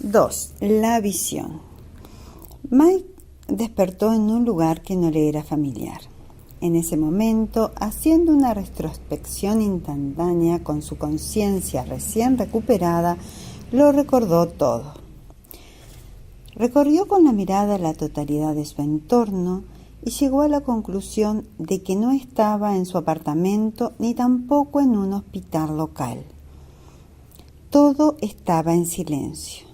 2. La visión. Mike despertó en un lugar que no le era familiar. En ese momento, haciendo una retrospección instantánea con su conciencia recién recuperada, lo recordó todo. Recorrió con la mirada la totalidad de su entorno y llegó a la conclusión de que no estaba en su apartamento ni tampoco en un hospital local. Todo estaba en silencio.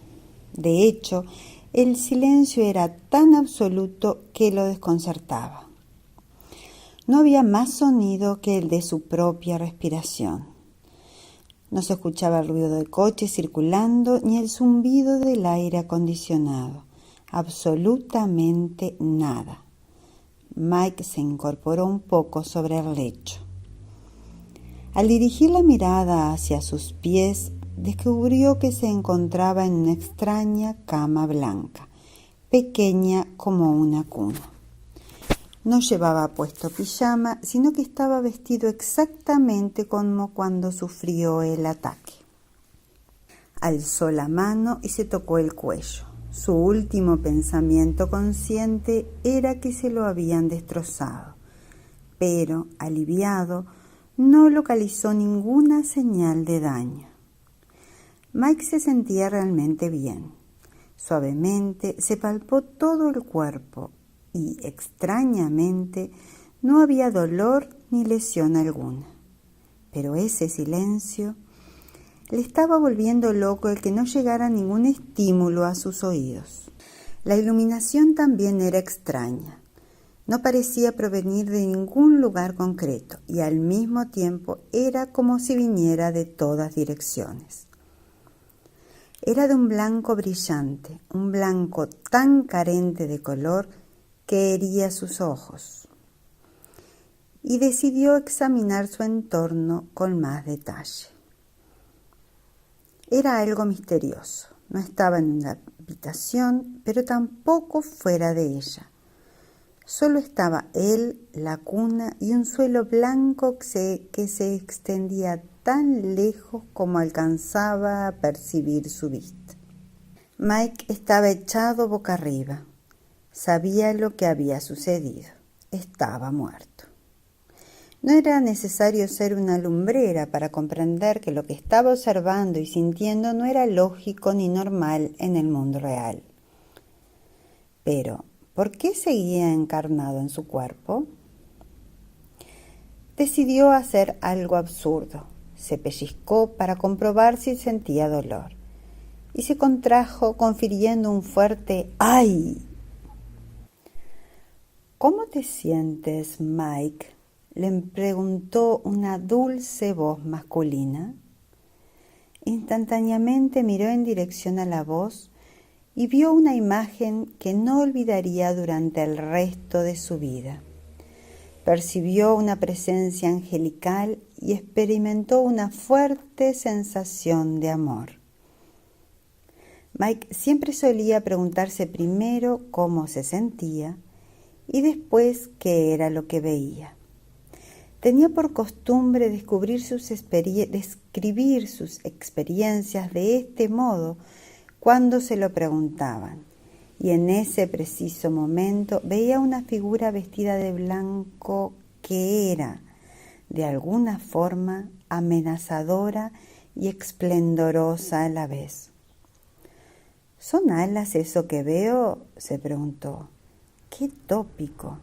De hecho, el silencio era tan absoluto que lo desconcertaba. No había más sonido que el de su propia respiración. No se escuchaba el ruido de coches circulando ni el zumbido del aire acondicionado. Absolutamente nada. Mike se incorporó un poco sobre el lecho. Al dirigir la mirada hacia sus pies, descubrió que se encontraba en una extraña cama blanca, pequeña como una cuna. No llevaba puesto pijama, sino que estaba vestido exactamente como cuando sufrió el ataque. Alzó la mano y se tocó el cuello. Su último pensamiento consciente era que se lo habían destrozado, pero, aliviado, no localizó ninguna señal de daño. Mike se sentía realmente bien. Suavemente se palpó todo el cuerpo y, extrañamente, no había dolor ni lesión alguna. Pero ese silencio le estaba volviendo loco el que no llegara ningún estímulo a sus oídos. La iluminación también era extraña. No parecía provenir de ningún lugar concreto y al mismo tiempo era como si viniera de todas direcciones. Era de un blanco brillante, un blanco tan carente de color que hería sus ojos. Y decidió examinar su entorno con más detalle. Era algo misterioso. No estaba en una habitación, pero tampoco fuera de ella. Solo estaba él, la cuna y un suelo blanco que se extendía tan lejos como alcanzaba a percibir su vista. Mike estaba echado boca arriba. Sabía lo que había sucedido. Estaba muerto. No era necesario ser una lumbrera para comprender que lo que estaba observando y sintiendo no era lógico ni normal en el mundo real. Pero, ¿por qué seguía encarnado en su cuerpo? Decidió hacer algo absurdo. Se pellizcó para comprobar si sentía dolor y se contrajo confiriendo un fuerte ¡ay! ¿Cómo te sientes, Mike?, le preguntó una dulce voz masculina. Instantáneamente miró en dirección a la voz y vio una imagen que no olvidaría durante el resto de su vida. Percibió una presencia angelical y experimentó una fuerte sensación de amor. Mike siempre solía preguntarse primero cómo se sentía y después qué era lo que veía. Tenía por costumbre describir sus experiencias de este modo cuando se lo preguntaban, y en ese preciso momento veía una figura vestida de blanco que era, de alguna forma, amenazadora y esplendorosa a la vez. ¿Son alas eso que veo?, se preguntó. ¡Qué tópico!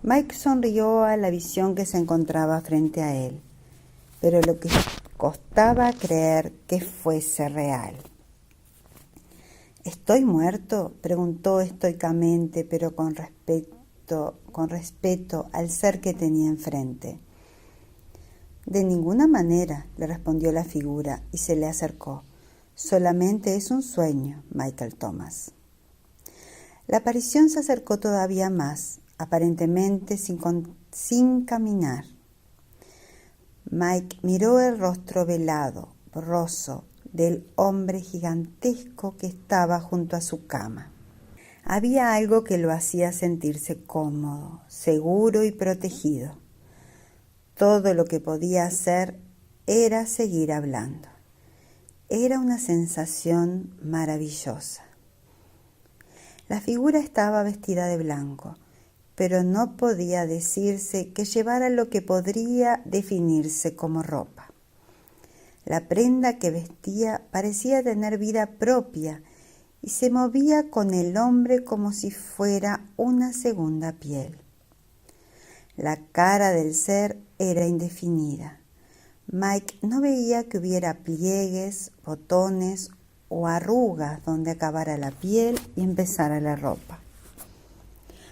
Mike sonrió a la visión que se encontraba frente a él, pero lo que costaba creer que fuese real. ¿Estoy muerto?, preguntó estoicamente, pero con respeto al ser que tenía enfrente. De ninguna manera, le respondió la figura y se le acercó. Solamente es un sueño, Michael Thomas. La aparición se acercó todavía más, aparentemente sin caminar. Mike miró el rostro velado, borroso, del hombre gigantesco que estaba junto a su cama. Había algo que lo hacía sentirse cómodo, seguro y protegido. Todo lo que podía hacer era seguir hablando. Era una sensación maravillosa. La figura estaba vestida de blanco, pero no podía decirse que llevara lo que podría definirse como ropa. La prenda que vestía parecía tener vida propia y se movía con el hombre como si fuera una segunda piel. La cara del ser era indefinida. Mike no veía que hubiera pliegues, botones o arrugas donde acabara la piel y empezara la ropa.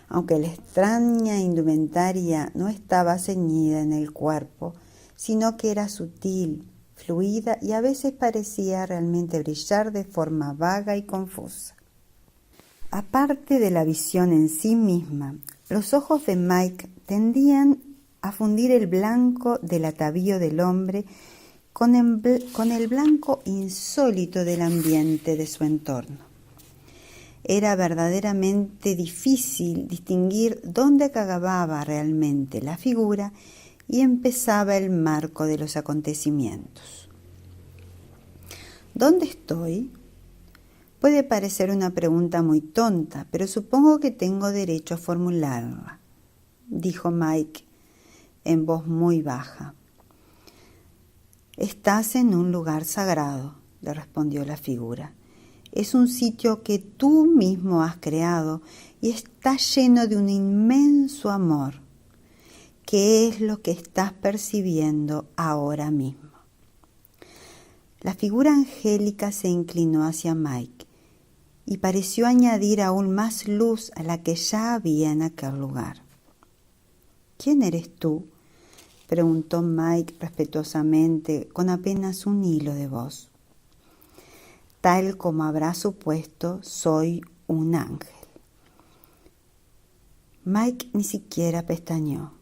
Aunque la extraña indumentaria no estaba ceñida en el cuerpo, sino que era sutil, fluida y a veces parecía realmente brillar de forma vaga y confusa. Aparte de la visión en sí misma, los ojos de Mike tendían a fundir el blanco del atavío del hombre con el blanco insólito del ambiente de su entorno. Era verdaderamente difícil distinguir dónde acababa realmente la figura y empezaba el marco de los acontecimientos. ¿Dónde estoy? Puede parecer una pregunta muy tonta, pero supongo que tengo derecho a formularla, dijo Mike en voz muy baja. Estás en un lugar sagrado, le respondió la figura. Es un sitio que tú mismo has creado y está lleno de un inmenso amor. ¿Qué es lo que estás percibiendo ahora mismo? La figura angélica se inclinó hacia Mike y pareció añadir aún más luz a la que ya había en aquel lugar. ¿Quién eres tú?, preguntó Mike respetuosamente, con apenas un hilo de voz. Tal como habrás supuesto, soy un ángel. Mike ni siquiera pestañeó.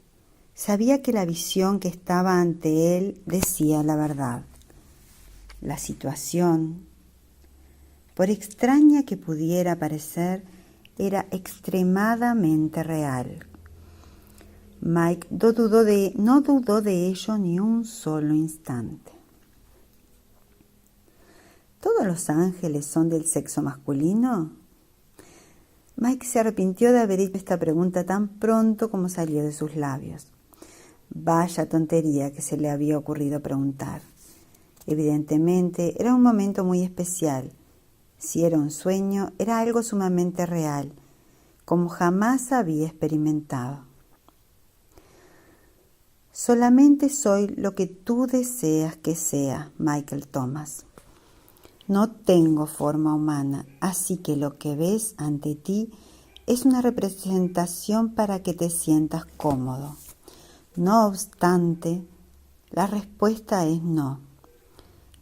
Sabía que la visión que estaba ante él decía la verdad. La situación, por extraña que pudiera parecer, era extremadamente real. Mike no dudó de ello ni un solo instante. ¿Todos los ángeles son del sexo masculino? Mike se arrepintió de haber hecho esta pregunta tan pronto como salió de sus labios. Vaya tontería que se le había ocurrido preguntar. Evidentemente era un momento muy especial. Si era un sueño, era algo sumamente real, como jamás había experimentado. Solamente soy lo que tú deseas que sea, Michael Thomas. No tengo forma humana, así que lo que ves ante ti es una representación para que te sientas cómodo. No obstante, la respuesta es no.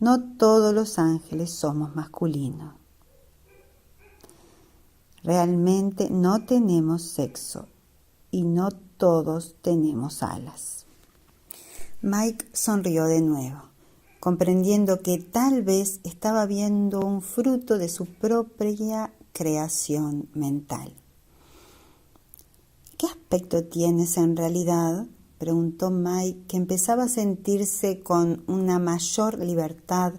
No todos los ángeles somos masculinos. Realmente no tenemos sexo y no todos tenemos alas. Mike sonrió de nuevo, comprendiendo que tal vez estaba viendo un fruto de su propia creación mental. ¿Qué aspecto tienes en realidad?, preguntó Mike, que empezaba a sentirse con una mayor libertad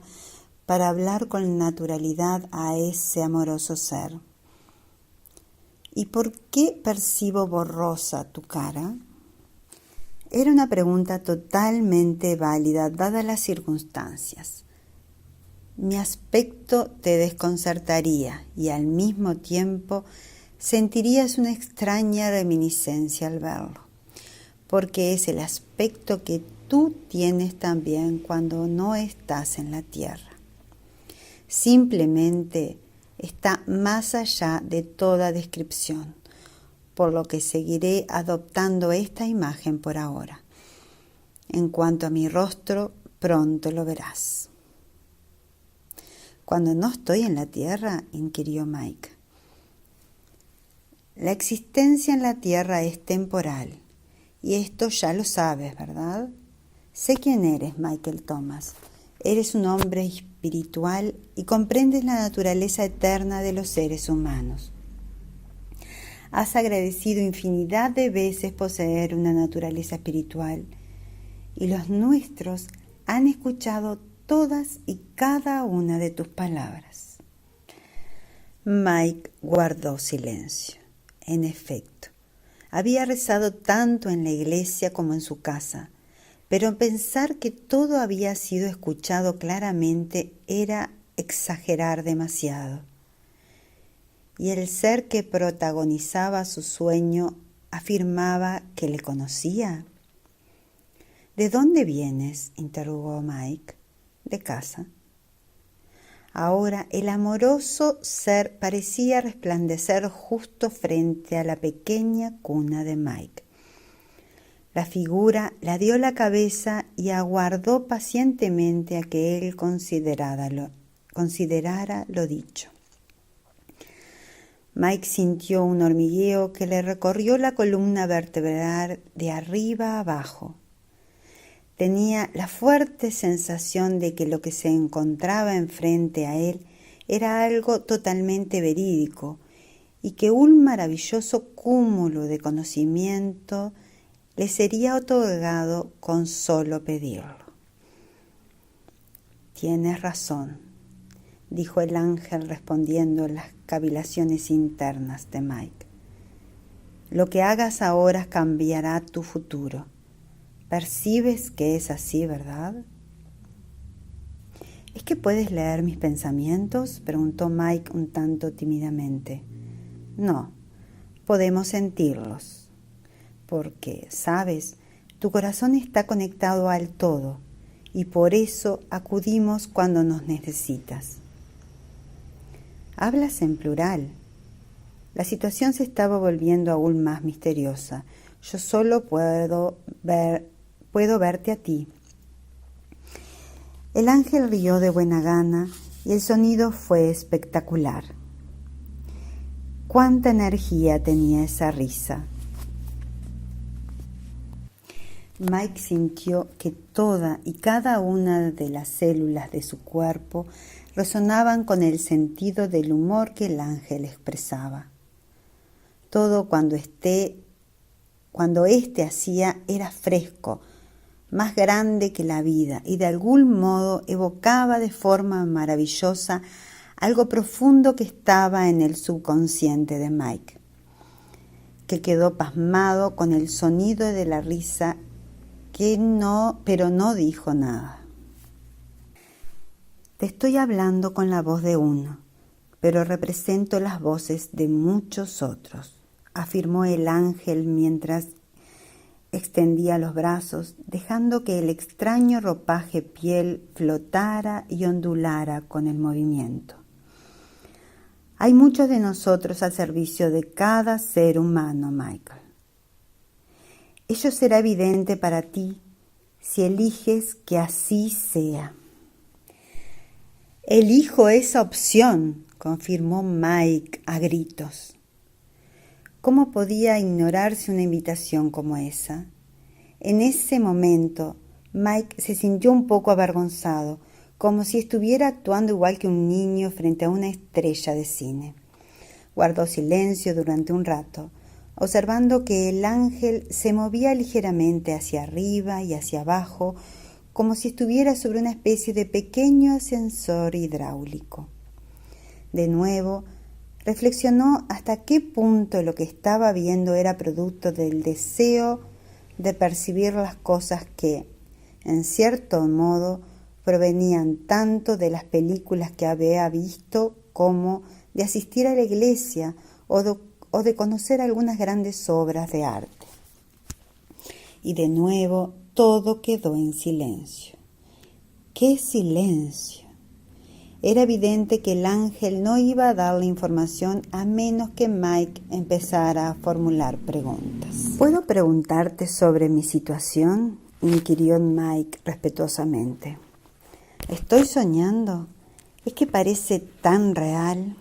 para hablar con naturalidad a ese amoroso ser. ¿Y por qué percibo borrosa tu cara? Era una pregunta totalmente válida dadas las circunstancias. Mi aspecto te desconcertaría y al mismo tiempo sentirías una extraña reminiscencia al verlo, porque es el aspecto que tú tienes también cuando no estás en la tierra. Simplemente está más allá de toda descripción, por lo que seguiré adoptando esta imagen por ahora. En cuanto a mi rostro, pronto lo verás. ¿Cuando no estoy en la tierra?, inquirió Mike. La existencia en la tierra es temporal, y esto ya lo sabes, ¿verdad? Sé quién eres, Michael Thomas. Eres un hombre espiritual y comprendes la naturaleza eterna de los seres humanos. Has agradecido infinidad de veces poseer una naturaleza espiritual y los nuestros han escuchado todas y cada una de tus palabras. Mike guardó silencio. En efecto, había rezado tanto en la iglesia como en su casa, pero pensar que todo había sido escuchado claramente era exagerar demasiado. Y el ser que protagonizaba su sueño afirmaba que le conocía. ¿De dónde vienes?, interrogó Mike. De casa. Ahora el amoroso ser parecía resplandecer justo frente a la pequeña cuna de Mike. La figura la dio la cabeza y aguardó pacientemente a que él considerara lo dicho. Mike sintió un hormigueo que le recorrió la columna vertebral de arriba a abajo. Tenía la fuerte sensación de que lo que se encontraba enfrente a él era algo totalmente verídico y que un maravilloso cúmulo de conocimiento le sería otorgado con solo pedirlo. Tienes razón, dijo el ángel respondiendo a las cavilaciones internas de Mike. Lo que hagas ahora cambiará tu futuro. ¿Percibes que es así, verdad? ¿Es que puedes leer mis pensamientos?, preguntó Mike un tanto tímidamente. No, podemos sentirlos. Porque, sabes, tu corazón está conectado al todo y por eso acudimos cuando nos necesitas. Hablas en plural. La situación se estaba volviendo aún más misteriosa. Yo solo puedo verte a ti. El ángel rió de buena gana y el sonido fue espectacular. ¡Cuánta energía tenía esa risa! Mike sintió que toda y cada una de las células de su cuerpo resonaban con el sentido del humor que el ángel expresaba. Todo cuando éste hacía era fresco, más grande que la vida y de algún modo evocaba de forma maravillosa algo profundo que estaba en el subconsciente de Mike, que quedó pasmado con el sonido de la risa pero no dijo nada. Te estoy hablando con la voz de uno, pero represento las voces de muchos otros, afirmó el ángel mientras extendía los brazos, dejando que el extraño ropaje piel flotara y ondulara con el movimiento. Hay muchos de nosotros al servicio de cada ser humano, Michael. Ello será evidente para ti si eliges que así sea. Elijo esa opción, confirmó Mike a gritos. ¿Cómo podía ignorarse una invitación como esa? En ese momento, Mike se sintió un poco avergonzado, como si estuviera actuando igual que un niño frente a una estrella de cine. Guardó silencio durante un rato, observando que el ángel se movía ligeramente hacia arriba y hacia abajo, como si estuviera sobre una especie de pequeño ascensor hidráulico. De nuevo, reflexionó hasta qué punto lo que estaba viendo era producto del deseo de percibir las cosas que, en cierto modo, provenían tanto de las películas que había visto como de asistir a la iglesia o de conocer algunas grandes obras de arte. Y de nuevo todo quedó en silencio. ¡Qué silencio! Era evidente que el ángel no iba a darle información a menos que Mike empezara a formular preguntas. ¿Puedo preguntarte sobre mi situación?, inquirió Mike respetuosamente. ¿Estoy soñando? ¿Es que parece tan real?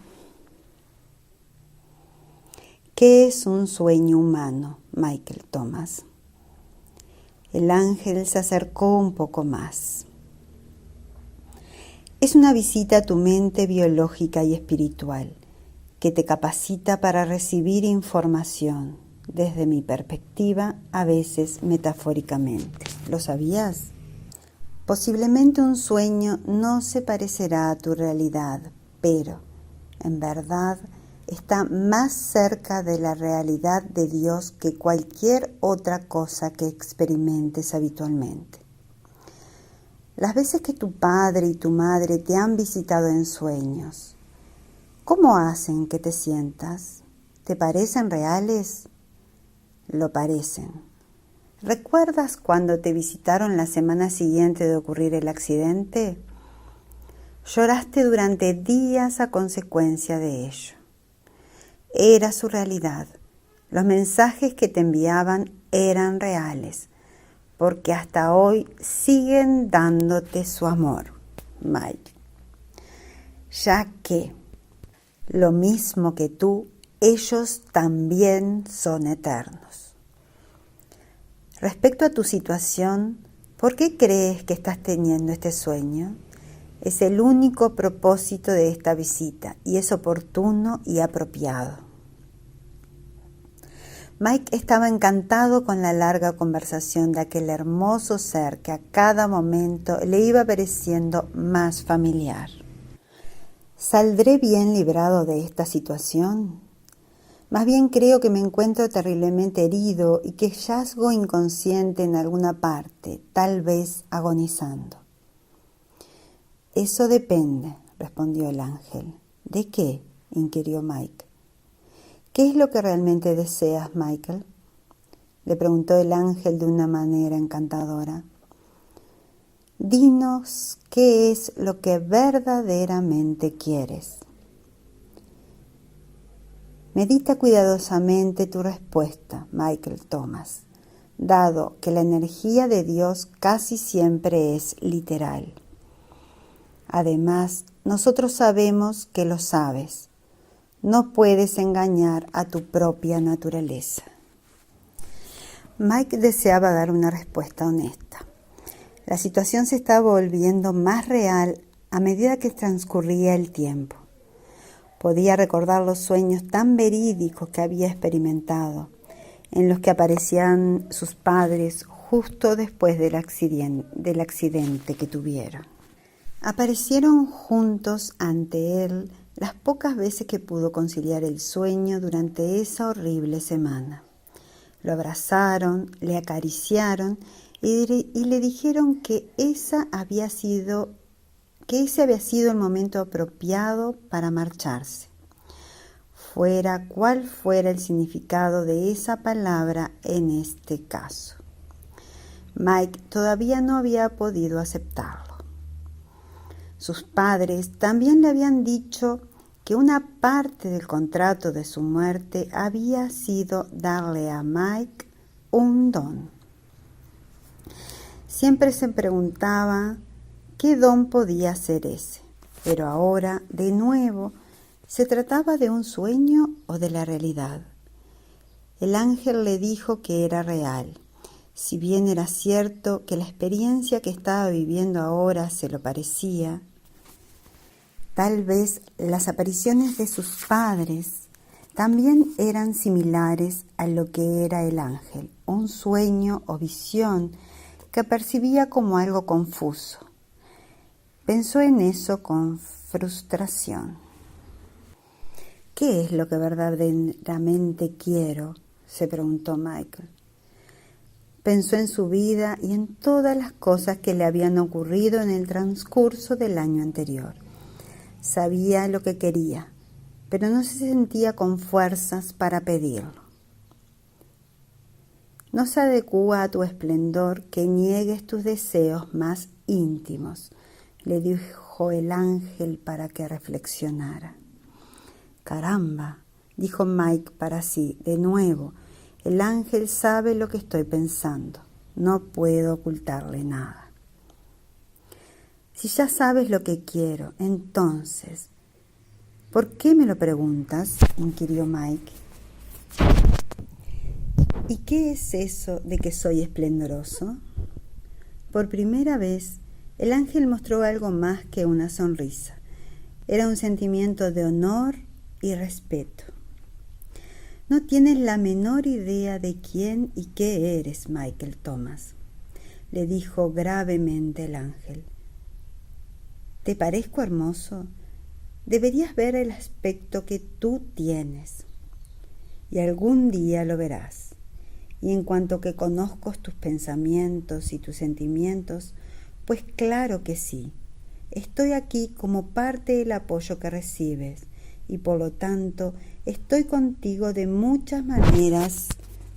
¿Qué es un sueño humano, Michael Thomas? El ángel se acercó un poco más. Es una visita a tu mente biológica y espiritual que te capacita para recibir información, desde mi perspectiva, a veces metafóricamente. ¿Lo sabías? Posiblemente un sueño no se parecerá a tu realidad, pero, en verdad, está más cerca de la realidad de Dios que cualquier otra cosa que experimentes habitualmente. Las veces que tu padre y tu madre te han visitado en sueños, ¿cómo hacen que te sientas? ¿Te parecen reales? Lo parecen. ¿Recuerdas cuando te visitaron la semana siguiente de ocurrir el accidente? Lloraste durante días a consecuencia de ello. Era su realidad. Los mensajes que te enviaban eran reales, porque hasta hoy siguen dándote su amor, Mike. Ya que, lo mismo que tú, ellos también son eternos. Respecto a tu situación, ¿por qué crees que estás teniendo este sueño? Es el único propósito de esta visita y es oportuno y apropiado. Mike estaba encantado con la larga conversación de aquel hermoso ser que a cada momento le iba pareciendo más familiar. ¿Saldré bien librado de esta situación? Más bien creo que me encuentro terriblemente herido y que yazgo inconsciente en alguna parte, tal vez agonizando. Eso depende, respondió el ángel. ¿De qué?, inquirió Mike. ¿Qué es lo que realmente deseas, Michael?, le preguntó el ángel de una manera encantadora. Dinos qué es lo que verdaderamente quieres. Medita cuidadosamente tu respuesta, Michael Thomas, dado que la energía de Dios casi siempre es literal. Además, nosotros sabemos que lo sabes. No puedes engañar a tu propia naturaleza. Mike deseaba dar una respuesta honesta. La situación se estaba volviendo más real a medida que transcurría el tiempo. Podía recordar los sueños tan verídicos que había experimentado, en los que aparecían sus padres justo después del accidente que tuvieron. Aparecieron juntos ante él las pocas veces que pudo conciliar el sueño durante esa horrible semana. Lo abrazaron, le acariciaron y le dijeron que ese había sido el momento apropiado para marcharse, fuera cual fuera el significado de esa palabra en este caso. Mike todavía no había podido aceptarlo. Sus padres también le habían dicho que una parte del contrato de su muerte había sido darle a Mike un don. Siempre se preguntaba qué don podía ser ese, pero ahora, de nuevo, ¿se trataba de un sueño o de la realidad? El ángel le dijo que era real. Si bien era cierto que la experiencia que estaba viviendo ahora se lo parecía, tal vez las apariciones de sus padres también eran similares a lo que era el ángel, un sueño o visión que percibía como algo confuso. Pensó en eso con frustración. ¿Qué es lo que verdaderamente quiero?, se preguntó Michael. Pensó en su vida y en todas las cosas que le habían ocurrido en el transcurso del año anterior. Sabía lo que quería, pero no se sentía con fuerzas para pedirlo. No se adecúa a tu esplendor que niegues tus deseos más íntimos, le dijo el ángel para que reflexionara. Caramba, dijo Mike para sí, de nuevo, el ángel sabe lo que estoy pensando, no puedo ocultarle nada. Si ya sabes lo que quiero, entonces, ¿por qué me lo preguntas?, inquirió Mike. ¿Y qué es eso de que soy esplendoroso? Por primera vez, el ángel mostró algo más que una sonrisa. Era un sentimiento de honor y respeto. No tienes la menor idea de quién y qué eres, Michael Thomas. le dijo gravemente el ángel. ¿Te parezco hermoso? Deberías ver el aspecto que tú tienes. Y algún día lo verás. Y en cuanto que conozco tus pensamientos y tus sentimientos, pues claro que sí. Estoy aquí como parte del apoyo que recibes y por lo tanto estoy contigo de muchas maneras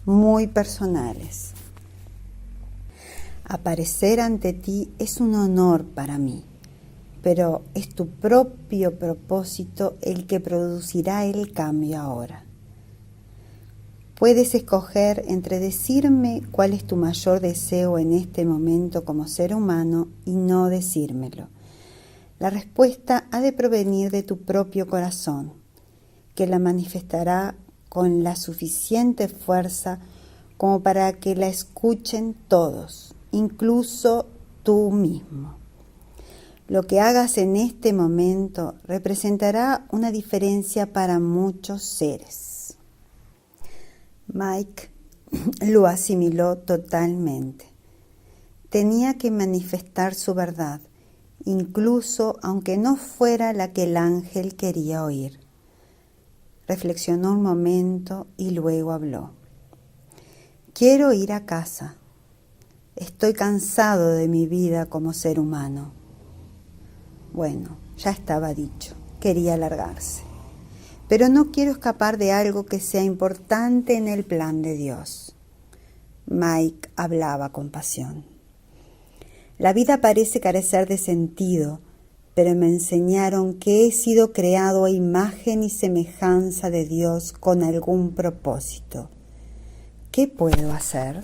muy personales. Aparecer ante ti es un honor para mí, pero es tu propio propósito el que producirá el cambio ahora. Puedes escoger entre decirme cuál es tu mayor deseo en este momento como ser humano y no decírmelo. La respuesta ha de provenir de tu propio corazón, que la manifestará con la suficiente fuerza como para que la escuchen todos, incluso tú mismo. Lo que hagas en este momento representará una diferencia para muchos seres. Mike lo asimiló totalmente. Tenía que manifestar su verdad, incluso aunque no fuera la que el ángel quería oír. Reflexionó un momento y luego habló. Quiero ir a casa. Estoy cansado de mi vida como ser humano. Bueno, ya estaba dicho, quería largarse. Pero no quiero escapar de algo que sea importante en el plan de Dios. Mike hablaba con pasión. La vida parece carecer de sentido, pero me enseñaron que he sido creado a imagen y semejanza de Dios con algún propósito. ¿Qué puedo hacer?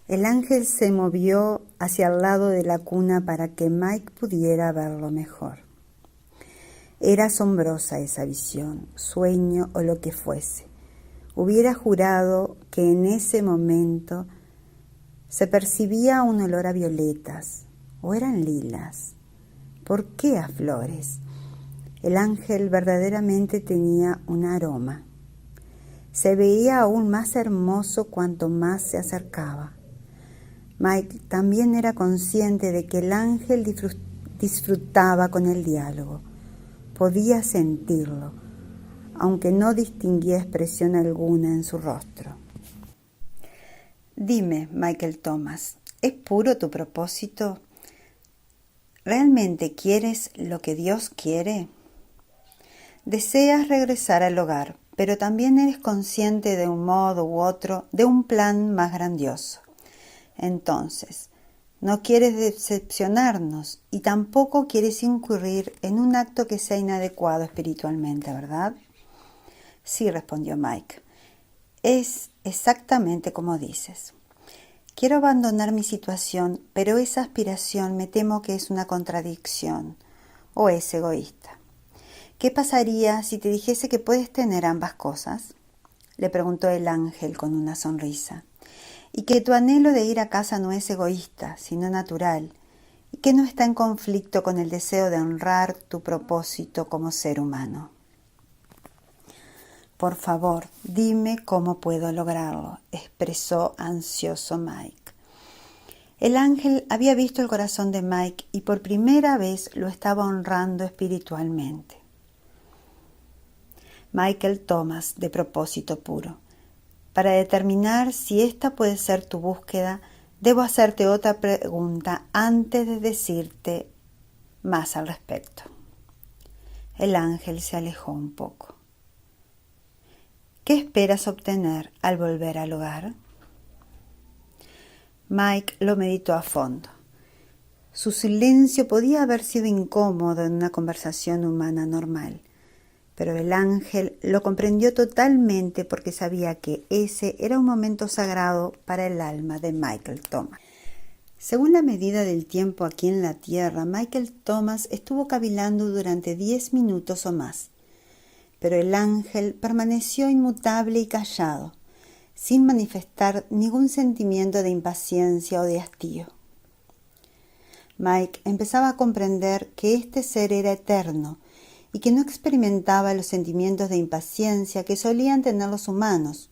El ángel se movió hacia el lado de la cuna para que Mike pudiera verlo mejor. Era asombrosa esa visión, sueño o lo que fuese. Hubiera jurado que en ese momento se percibía un olor a violetas, o eran lilas. ¿Por qué a flores? El ángel verdaderamente tenía un aroma. Se veía aún más hermoso cuanto más se acercaba. Mike también era consciente de que el ángel disfrutaba con el diálogo. Podía sentirlo, aunque no distinguía expresión alguna en su rostro. Dime, Michael Thomas, ¿es puro tu propósito? ¿Realmente quieres lo que Dios quiere? Deseas regresar al hogar, pero también eres consciente de un modo u otro de un plan más grandioso. Entonces, no quieres decepcionarnos y tampoco quieres incurrir en un acto que sea inadecuado espiritualmente, ¿verdad? Sí, respondió Mike. Es exactamente como dices. Quiero abandonar mi situación, pero esa aspiración me temo que es una contradicción o es egoísta. ¿Qué pasaría si te dijese que puedes tener ambas cosas? Le preguntó el ángel con una sonrisa. Y que tu anhelo de ir a casa no es egoísta, sino natural, y que no está en conflicto con el deseo de honrar tu propósito como ser humano. Por favor, dime cómo puedo lograrlo, expresó ansioso Mike. El ángel había visto el corazón de Mike y por primera vez lo estaba honrando espiritualmente. Michael Thomas, de propósito puro. Para determinar si esta puede ser tu búsqueda, debo hacerte otra pregunta antes de decirte más al respecto. El ángel se alejó un poco. ¿Qué esperas obtener al volver al hogar? Mike lo meditó a fondo. Su silencio podía haber sido incómodo en una conversación humana normal. Pero el ángel lo comprendió totalmente porque sabía que ese era un momento sagrado para el alma de Michael Thomas. Según la medida del tiempo aquí en la tierra, Michael Thomas estuvo cavilando durante 10 minutos o más. Pero el ángel permaneció inmutable y callado, sin manifestar ningún sentimiento de impaciencia o de hastío. Mike empezaba a comprender que este ser era eterno, y que no experimentaba los sentimientos de impaciencia que solían tener los humanos,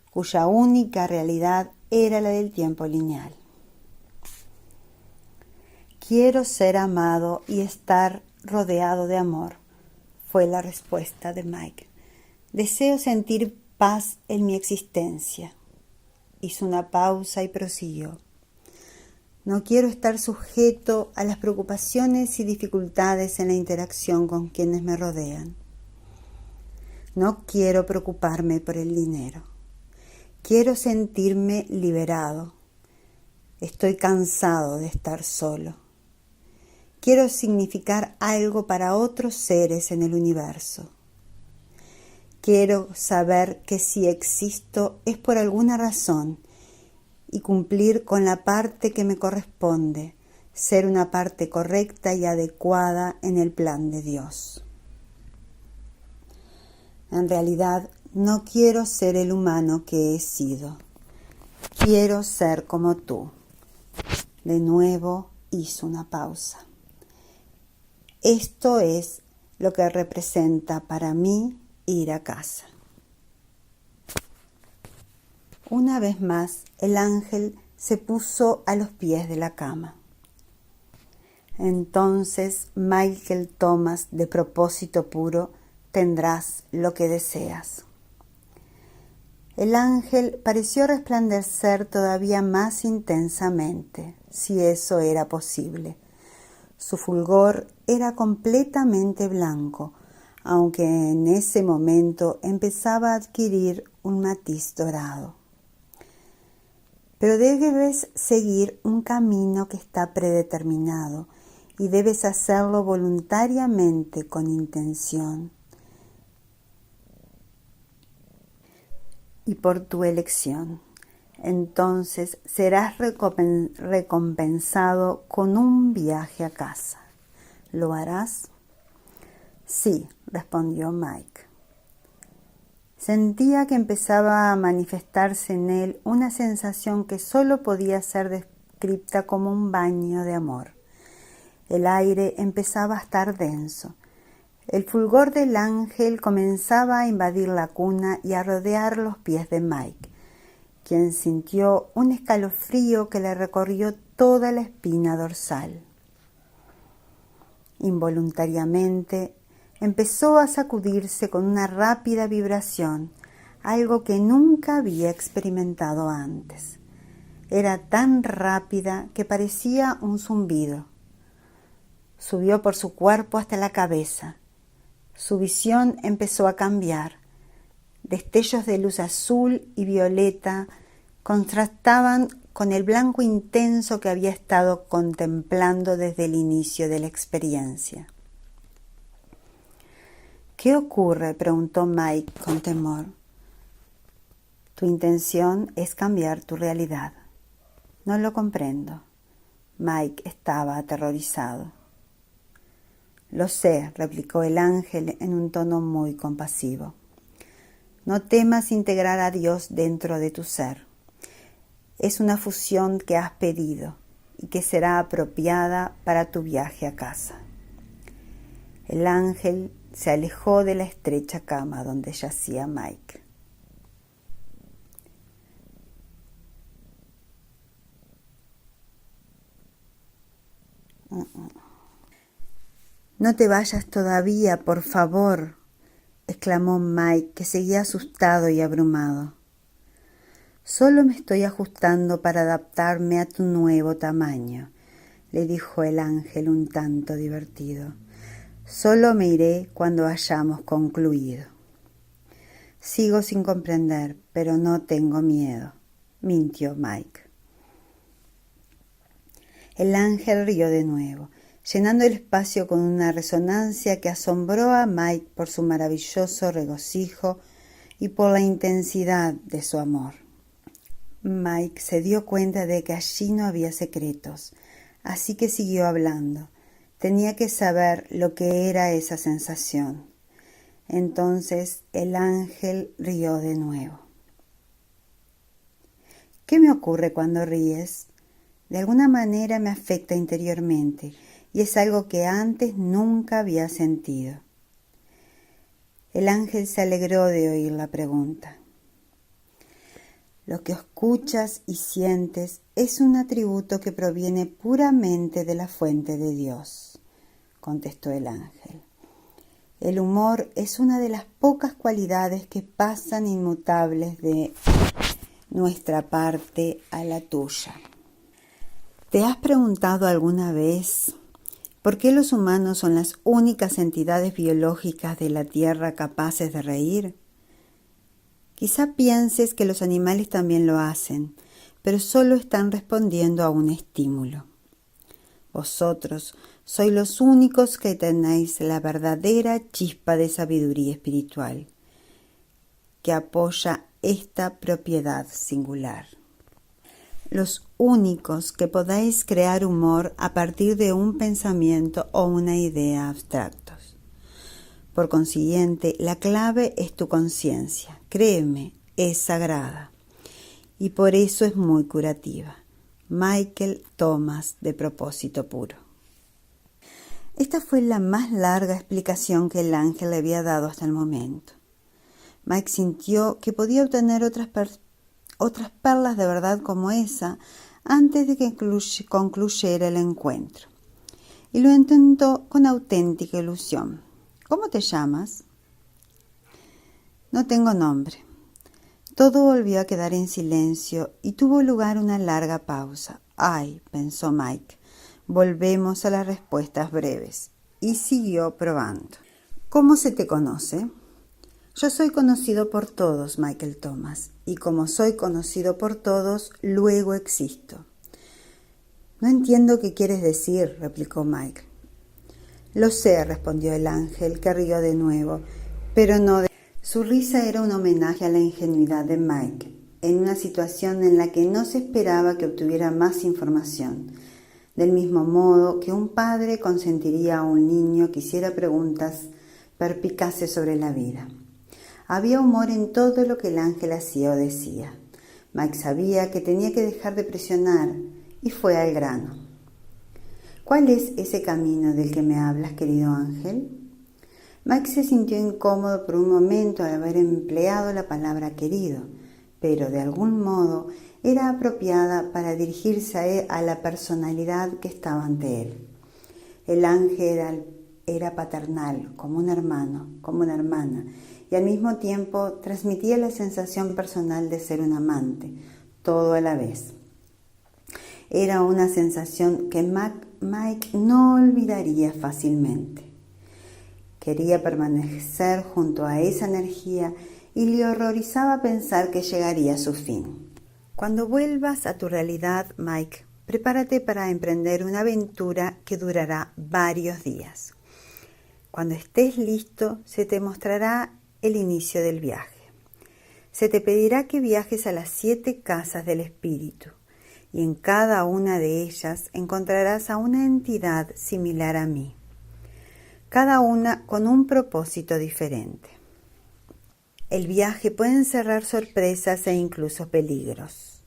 cuya única realidad era la del tiempo lineal. Quiero ser amado y estar rodeado de amor, fue la respuesta de Mike. Deseo sentir paz en mi existencia. Hizo una pausa y prosiguió. No quiero estar sujeto a las preocupaciones y dificultades en la interacción con quienes me rodean. No quiero preocuparme por el dinero. Quiero sentirme liberado. Estoy cansado de estar solo. Quiero significar algo para otros seres en el universo. Quiero saber que si existo es por alguna razón y cumplir con la parte que me corresponde, ser una parte correcta y adecuada en el plan de Dios. En realidad, no quiero ser el humano que he sido. Quiero ser como tú. De nuevo hizo una pausa. Esto es lo que representa para mí ir a casa. Una vez más, el ángel se puso a los pies de la cama. Entonces, Michael Thomas, de propósito puro, tendrás lo que deseas. El ángel pareció resplandecer todavía más intensamente, si eso era posible. Su fulgor era completamente blanco, aunque en ese momento empezaba a adquirir un matiz dorado. Pero debes seguir un camino que está predeterminado y debes hacerlo voluntariamente con intención y por tu elección. Entonces serás recompensado con un viaje a casa. ¿Lo harás? Sí, respondió Mike. Sentía que empezaba a manifestarse en él una sensación que solo podía ser descrita como un baño de amor. El aire empezaba a estar denso. El fulgor del ángel comenzaba a invadir la cuna y a rodear los pies de Mike, quien sintió un escalofrío que le recorrió toda la espina dorsal. Involuntariamente empezó a sacudirse con una rápida vibración, algo que nunca había experimentado antes. Era tan rápida que parecía un zumbido. Subió por su cuerpo hasta la cabeza. Su visión empezó a cambiar. Destellos de luz azul y violeta contrastaban con el blanco intenso que había estado contemplando desde el inicio de la experiencia. ¿Qué ocurre?, preguntó Mike con temor. Tu intención es cambiar tu realidad. No lo comprendo. Mike estaba aterrorizado. Lo sé, replicó el ángel en un tono muy compasivo. No temas integrar a Dios dentro de tu ser. Es una fusión que has pedido y que será apropiada para tu viaje a casa. El ángel se alejó de la estrecha cama donde yacía Mike. No te vayas todavía, por favor, exclamó Mike, que seguía asustado y abrumado. Solo me estoy ajustando para adaptarme a tu nuevo tamaño, le dijo el ángel un tanto divertido. Solo me iré cuando hayamos concluido. Sigo sin comprender, pero no tengo miedo, mintió Mike. El ángel rió de nuevo, llenando el espacio con una resonancia que asombró a Mike por su maravilloso regocijo y por la intensidad de su amor. Mike se dio cuenta de que allí no había secretos, así que siguió hablando. Tenía que saber lo que era esa sensación. Entonces el ángel rió de nuevo. ¿Qué me ocurre cuando ríes? De alguna manera me afecta interiormente y es algo que antes nunca había sentido. El ángel se alegró de oír la pregunta. Lo que escuchas y sientes es un atributo que proviene puramente de la fuente de Dios, contestó el ángel. El humor es una de las pocas cualidades que pasan inmutables de nuestra parte a la tuya. ¿Te has preguntado alguna vez por qué los humanos son las únicas entidades biológicas de la Tierra capaces de reír? Quizá pienses que los animales también lo hacen, pero solo están respondiendo a un estímulo. Vosotros sois los únicos que tenéis la verdadera chispa de sabiduría espiritual, que apoya esta propiedad singular. Los únicos que podáis crear humor a partir de un pensamiento o una idea abstractos. Por consiguiente, la clave es tu conciencia. Créeme, es sagrada. Y por eso es muy curativa. Michael Thomas, de Propósito Puro. Esta fue la más larga explicación que el ángel le había dado hasta el momento. Mike sintió que podía obtener otras perlas de verdad como esa antes de que concluyera el encuentro. Y lo intentó con auténtica ilusión. ¿Cómo te llamas? No tengo nombre. Todo volvió a quedar en silencio y tuvo lugar una larga pausa. Ay, pensó Mike, volvemos a las respuestas breves. Y siguió probando. ¿Cómo se te conoce? Yo soy conocido por todos, Michael Thomas, y como soy conocido por todos, luego existo. No entiendo qué quieres decir, replicó Mike. Lo sé, respondió el ángel, que rió de nuevo, pero no de... Su risa era un homenaje a la ingenuidad de Mike, en una situación en la que no se esperaba que obtuviera más información, del mismo modo que un padre consentiría a un niño que hiciera preguntas perspicaces sobre la vida. Había humor en todo lo que el ángel hacía o decía. Mike sabía que tenía que dejar de presionar y fue al grano. ¿Cuál es ese camino del que me hablas, querido ángel? Mike se sintió incómodo por un momento al haber empleado la palabra querido, pero de algún modo era apropiada para dirigirse a la personalidad que estaba ante él. El ángel era paternal, como un hermano, como una hermana, y al mismo tiempo transmitía la sensación personal de ser un amante, todo a la vez. Era una sensación que Mike no olvidaría fácilmente. Quería permanecer junto a esa energía y le horrorizaba pensar que llegaría a su fin. Cuando vuelvas a tu realidad, Mike, prepárate para emprender una aventura que durará varios días. Cuando estés listo, se te mostrará el inicio del viaje. Se te pedirá que viajes a las 7 casas del espíritu, y en cada una de ellas encontrarás a una entidad similar a mí, cada una con un propósito diferente. El viaje puede encerrar sorpresas e incluso peligros,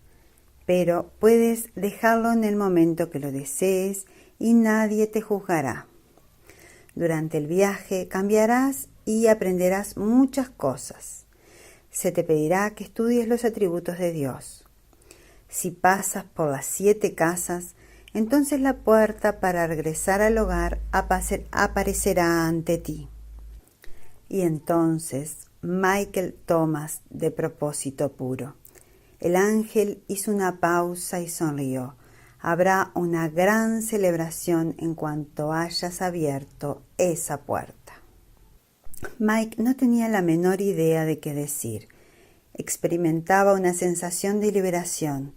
pero puedes dejarlo en el momento que lo desees y nadie te juzgará. Durante el viaje cambiarás y aprenderás muchas cosas. Se te pedirá que estudies los atributos de Dios. Si pasas por las 7 casas, entonces la puerta para regresar al hogar aparecerá ante ti. Y entonces, Michael Thomas, de Propósito Puro. El ángel hizo una pausa y sonrió. Habrá una gran celebración en cuanto hayas abierto esa puerta. Mike no tenía la menor idea de qué decir. Experimentaba una sensación de liberación,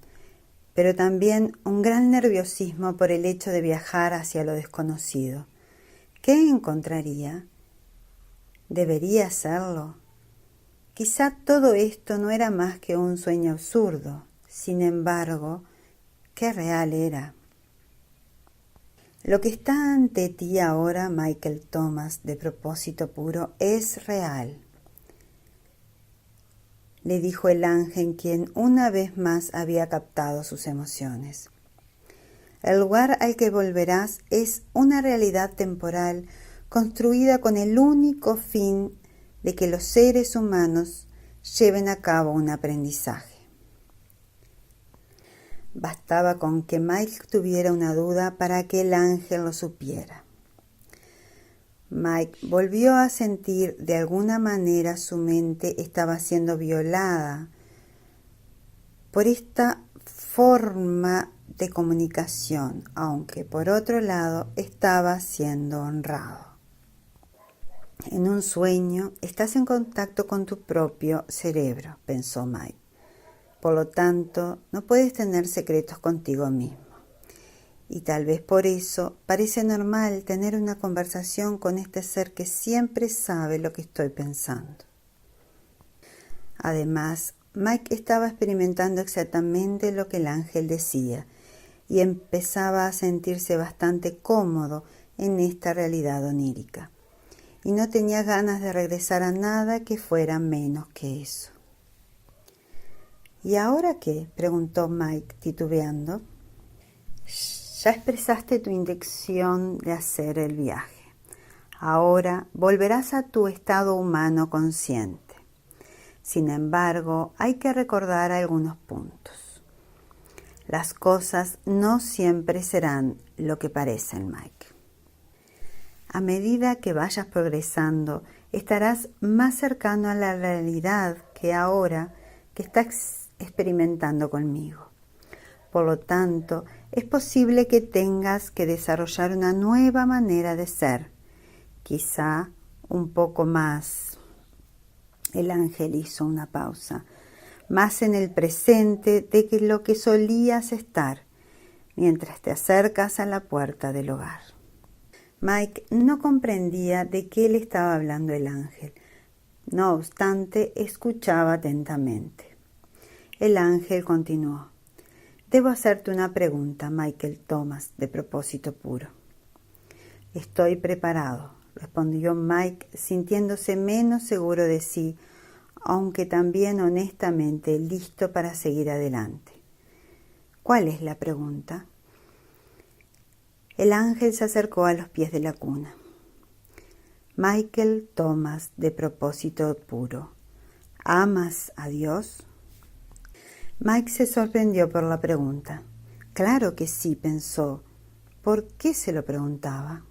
pero también un gran nerviosismo por el hecho de viajar hacia lo desconocido. ¿Qué encontraría? ¿Debería hacerlo? Quizá todo esto no era más que un sueño absurdo. Sin embargo, qué real era. Lo que está ante ti ahora, Michael Thomas, de Propósito Puro, es real, le dijo el ángel, quien una vez más había captado sus emociones. El lugar al que volverás es una realidad temporal construida con el único fin de que los seres humanos lleven a cabo un aprendizaje. Bastaba con que Mike tuviera una duda para que el ángel lo supiera. Mike volvió a sentir de alguna manera su mente estaba siendo violada por esta forma de comunicación, aunque por otro lado estaba siendo honrado. En un sueño estás en contacto con tu propio cerebro, pensó Mike. Por lo tanto, no puedes tener secretos contigo mismo. Y tal vez por eso parece normal tener una conversación con este ser que siempre sabe lo que estoy pensando. Además, Mike estaba experimentando exactamente lo que el ángel decía y empezaba a sentirse bastante cómodo en esta realidad onírica. Y no tenía ganas de regresar a nada que fuera menos que eso. ¿Y ahora qué?, preguntó Mike titubeando. Ya expresaste tu intención de hacer el viaje. Ahora volverás a tu estado humano consciente. Sin embargo, hay que recordar algunos puntos. Las cosas no siempre serán lo que parecen, Mike. A medida que vayas progresando, estarás más cercano a la realidad que ahora que estás experimentando conmigo. Por lo tanto, es posible que tengas que desarrollar una nueva manera de ser, quizá un poco más. El ángel hizo una pausa, más en el presente de que lo que solías estar, mientras te acercas a la puerta del hogar. Mike no comprendía de qué le estaba hablando el ángel. No obstante, escuchaba atentamente. El ángel continuó. Debo hacerte una pregunta, Michael Thomas, de propósito puro. Estoy preparado, respondió Mike, sintiéndose menos seguro de sí, aunque también honestamente listo para seguir adelante. ¿Cuál es la pregunta? El ángel se acercó a los pies de la cuna. Michael Thomas, de propósito puro, ¿amas a Dios? Mike se sorprendió por la pregunta. Claro que sí, pensó. ¿Por qué se lo preguntaba?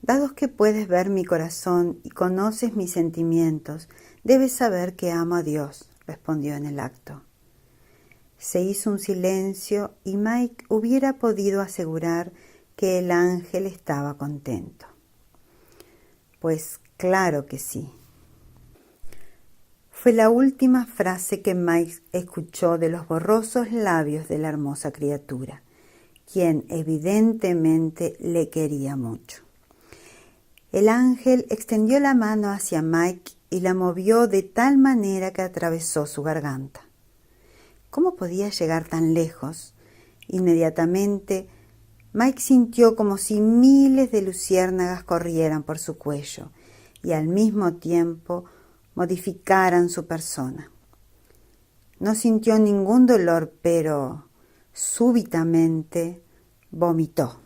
Dado que puedes ver mi corazón y conoces mis sentimientos, debes saber que amo a Dios, respondió en el acto. Se hizo un silencio y Mike hubiera podido asegurar que el ángel estaba contento. Pues claro que sí. Fue la última frase que Mike escuchó de los borrosos labios de la hermosa criatura, quien evidentemente le quería mucho. El ángel extendió la mano hacia Mike y la movió de tal manera que atravesó su garganta. ¿Cómo podía llegar tan lejos? Inmediatamente, Mike sintió como si miles de luciérnagas corrieran por su cuello y al mismo tiempo modificaran su persona. No sintió ningún dolor, pero súbitamente vomitó.